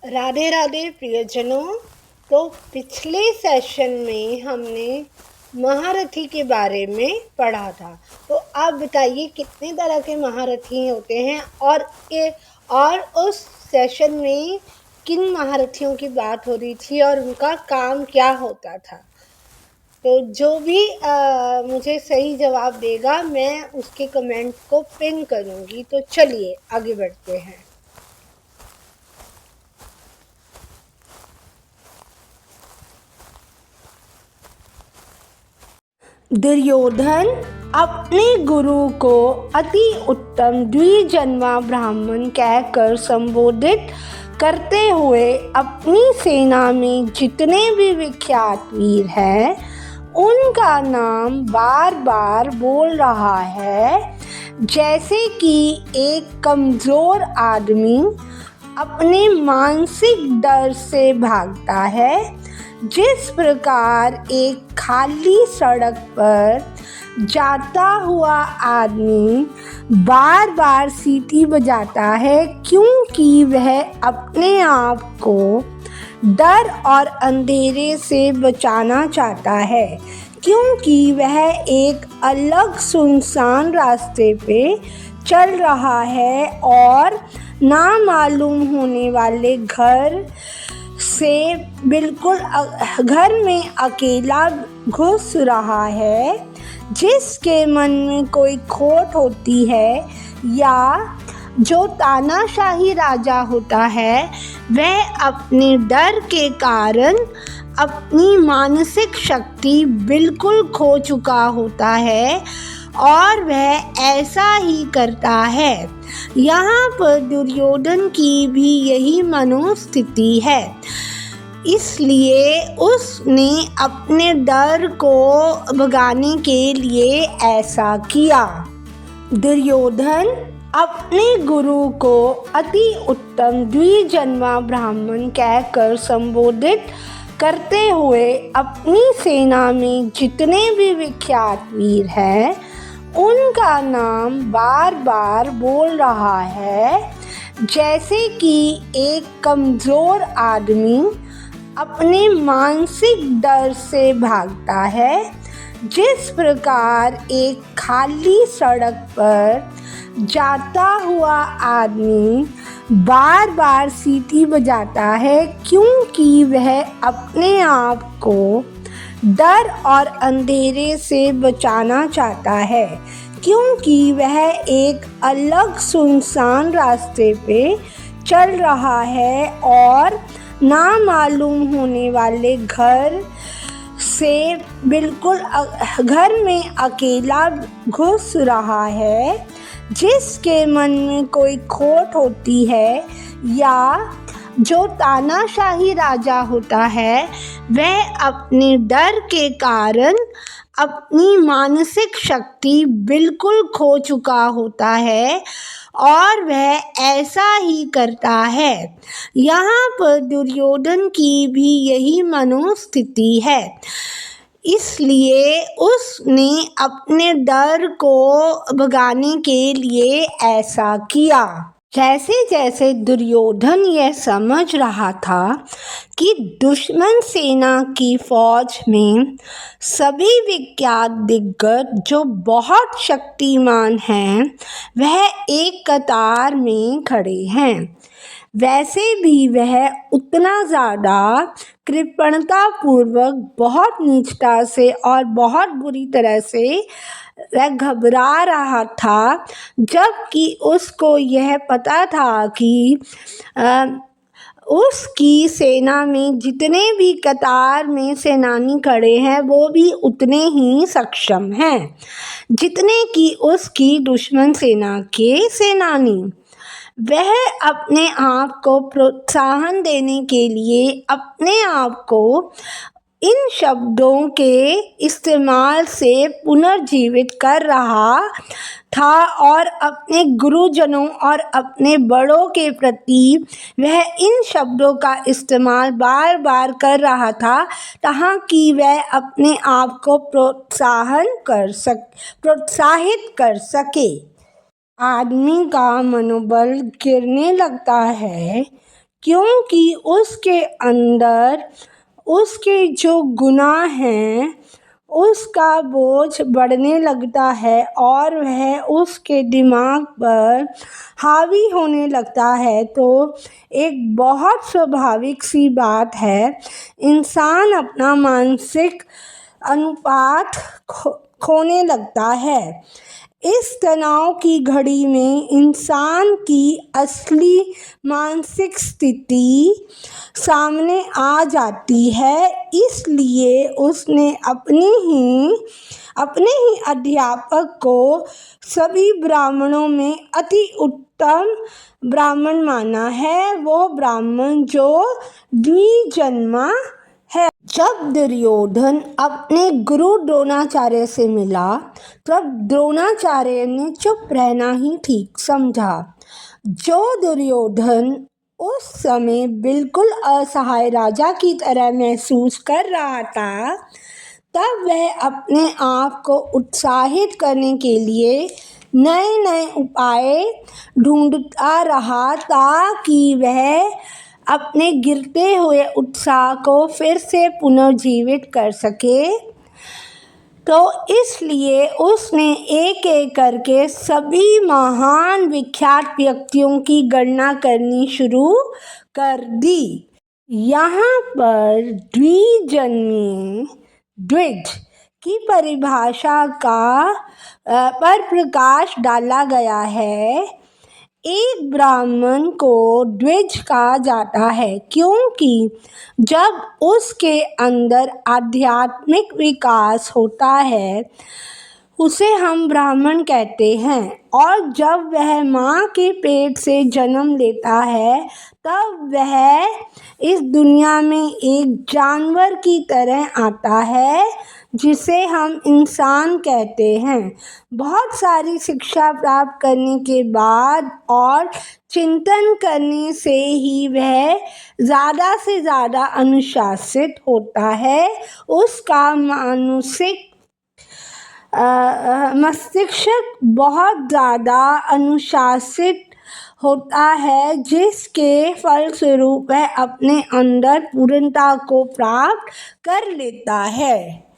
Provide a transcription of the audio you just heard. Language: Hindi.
राधे राधे प्रियजनों। तो पिछले सेशन में हमने महारथी के बारे में पढ़ा था। तो आप बताइए कितने तरह के महारथी होते हैं और उस सेशन में किन महारथियों की बात हो रही थी और उनका काम क्या होता था। तो जो भी मुझे सही जवाब देगा मैं उसके कमेंट को पिन करूँगी। तो चलिए आगे बढ़ते हैं। दुर्योधन अपने गुरु को अति उत्तम द्विजन्मा ब्राह्मण कहकर संबोधित करते हुए अपनी सेना में जितने भी विख्यात वीर हैं उनका नाम बार बार बोल रहा है, जैसे कि एक कमजोर आदमी अपने मानसिक डर से भागता है। जिस प्रकार एक खाली सड़क पर जाता हुआ आदमी बार बार सीटी बजाता है क्योंकि वह अपने आप को डर और अंधेरे से बचाना चाहता है, क्योंकि वह एक अलग सुनसान रास्ते पे चल रहा है और नामालूम होने वाले घर में अकेला घुस रहा है। जिसके मन में कोई खोट होती है या जो तानाशाही राजा होता है वह अपने डर के कारण अपनी मानसिक शक्ति बिल्कुल खो चुका होता है और वह ऐसा ही करता है। यहाँ पर दुर्योधन की भी यही मनोस्थिति है, इसलिए उसने अपने डर को भगाने के लिए ऐसा किया। दुर्योधन अपने गुरु को अति उत्तम द्विजन्मा ब्राह्मण कहकर संबोधित करते हुए अपनी सेना में जितने भी विख्यात वीर हैं उनका नाम बार बार बोल रहा है, जैसे कि एक कमजोर आदमी अपने मानसिक डर से भागता है। जिस प्रकार एक खाली सड़क पर जाता हुआ आदमी बार बार सीटी बजाता है क्योंकि वह अपने आप को डर और अंधेरे से बचाना चाहता है, क्योंकि वह एक अलग सुनसान रास्ते पे चल रहा है और नामालूम होने वाले घर में अकेला घुस रहा है। जिसके मन में कोई खोट होती है या जो तानाशाही राजा होता है वह अपने डर के कारण अपनी मानसिक शक्ति बिल्कुल खो चुका होता है और वह ऐसा ही करता है। यहाँ पर दुर्योधन की भी यही मनोस्थिति है, इसलिए उसने अपने डर को भगाने के लिए ऐसा किया। जैसे जैसे दुर्योधन यह समझ रहा था कि दुश्मन सेना की फौज में सभी विख्यात दिग्गज जो बहुत शक्तिमान हैं वह एक कतार में खड़े हैं, वैसे भी वह उतना ज़्यादा कृपणतापूर्वक बहुत नीचता से और बहुत बुरी तरह से वह घबरा रहा था, जबकि उसको यह पता था कि उसकी सेना में जितने भी कतार में सेनानी खड़े हैं वो भी उतने ही सक्षम हैं जितने कि उसकी दुश्मन सेना के सेनानी। वह अपने आप को प्रोत्साहन देने के लिए अपने आप को इन शब्दों के इस्तेमाल से पुनर्जीवित कर रहा था और अपने गुरुजनों और अपने बड़ों के प्रति वह इन शब्दों का इस्तेमाल बार बार कर रहा था ताकि वह अपने आप को प्रोत्साहित कर सके। आदमी का मनोबल गिरने लगता है क्योंकि उसके अंदर उसके जो गुनाह हैं उसका बोझ बढ़ने लगता है और वह उसके दिमाग पर हावी होने लगता है। तो एक बहुत स्वाभाविक सी बात है, इंसान अपना मानसिक अनुपात खोने लगता है। इस तनाव की घड़ी में इंसान की असली मानसिक स्थिति सामने आ जाती है। इसलिए उसने अपने ही अध्यापक को सभी ब्राह्मणों में अति उत्तम ब्राह्मण माना है, वो ब्राह्मण जो द्विजन्मा है। जब दुर्योधन अपने गुरु द्रोणाचार्य से मिला तब द्रोणाचार्य ने चुप रहना ही ठीक समझा। जो दुर्योधन उस समय बिल्कुल असहाय राजा की तरह महसूस कर रहा था, तब वह अपने आप को उत्साहित करने के लिए नए नए उपाय ढूंढता रहा ताकि वह अपने गिरते हुए उत्साह को फिर से पुनर्जीवित कर सके। तो इसलिए उसने एक एक करके सभी महान विख्यात व्यक्तियों की गणना करनी शुरू कर दी। यहाँ पर द्विज की परिभाषा पर प्रकाश डाला गया है। एक ब्राह्मण को द्विज कहा जाता है क्योंकि जब उसके अंदर आध्यात्मिक विकास होता है उसे हम ब्राह्मण कहते हैं, और जब वह माँ के पेट से जन्म लेता है तब वह इस दुनिया में एक जानवर की तरह आता है जिसे हम इंसान कहते हैं। बहुत सारी शिक्षा प्राप्त करने के बाद और चिंतन करने से ही वह ज़्यादा से ज़्यादा अनुशासित होता है। उसका मानसिक मस्तिष्क बहुत ज़्यादा अनुशासित होता है, जिसके फलस्वरूप वह अपने अंदर पूर्णता को प्राप्त कर लेता है।